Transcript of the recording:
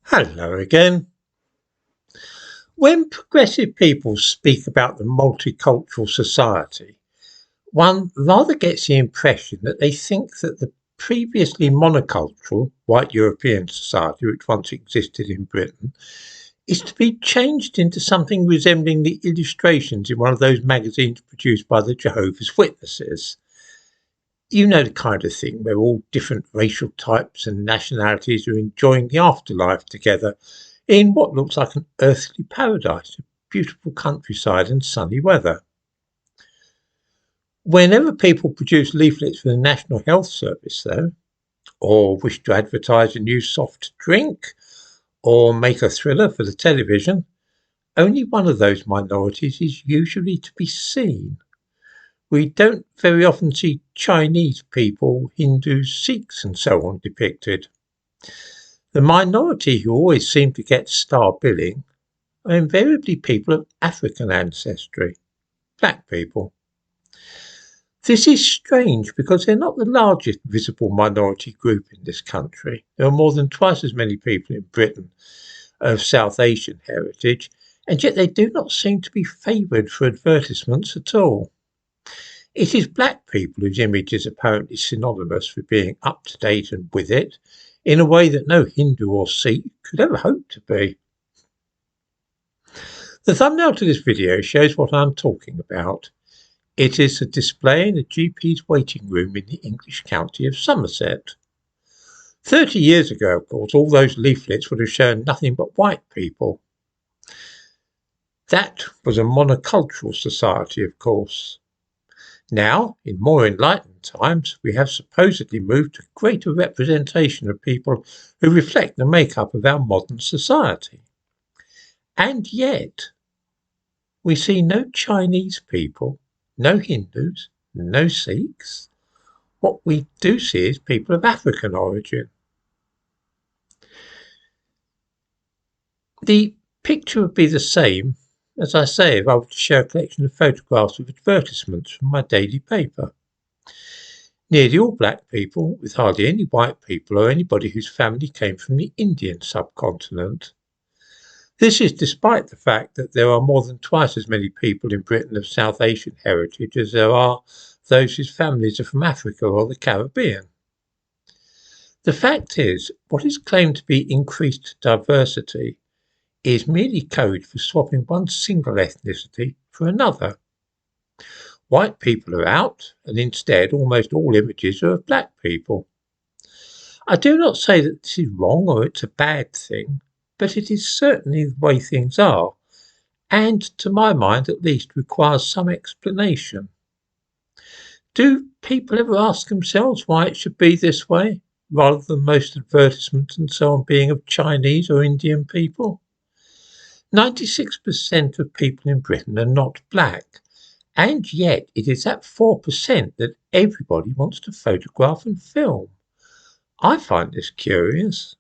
Hello again. When progressive people speak about the multicultural society, one rather gets the impression that they think that the previously monocultural white European society, which once existed in Britain, is to be changed into something resembling the illustrations in one of those magazines produced by the Jehovah's Witnesses. You know, the kind of thing where all different racial types and nationalities are enjoying the afterlife together in what looks like an earthly paradise of beautiful countryside and sunny weather. Whenever people produce leaflets for the National Health Service, though, or wish to advertise a new soft drink, or make a thriller for the television, only one of those minorities is usually to be seen. We don't very often see Chinese people, Hindus, Sikhs, and so on depicted. The minority who always seem to get star billing are invariably people of African ancestry, black people. This is strange because they're not the largest visible minority group in this country. There are more than twice as many people in Britain of South Asian heritage, and yet they do not seem to be favoured for advertisements at all. It is black people whose image is apparently synonymous with being up to date and with it, in a way that no Hindu or Sikh could ever hope to be. The thumbnail to this video shows what I'm talking about. It is a display in a GP's waiting room in the English county of Somerset. 30 years ago, of course, all those leaflets would have shown nothing but white people. That was a monocultural society, of course. Now, in more enlightened times, we have supposedly moved to greater representation of people who reflect the makeup of our modern society. And yet, we see no Chinese people, no Hindus, no Sikhs. What we do see is people of African origin. The picture would be the same, as I say, if I were to show a collection of photographs of advertisements from my daily paper. Nearly all black people, with hardly any white people or anybody whose family came from the Indian subcontinent. This is despite the fact that there are more than twice as many people in Britain of South Asian heritage as there are those whose families are from Africa or the Caribbean. The fact is, what is claimed to be increased diversity is merely code for swapping one single ethnicity for another. White people are out, and instead almost all images are of black people. I do not say that this is wrong or it's a bad thing, but it is certainly the way things are, and to my mind at least requires some explanation. Do people ever ask themselves why it should be this way, rather than most advertisements and so on being of Chinese or Indian people? 96% of people in Britain are not black, and yet it is that 4% that everybody wants to photograph and film. I find this curious.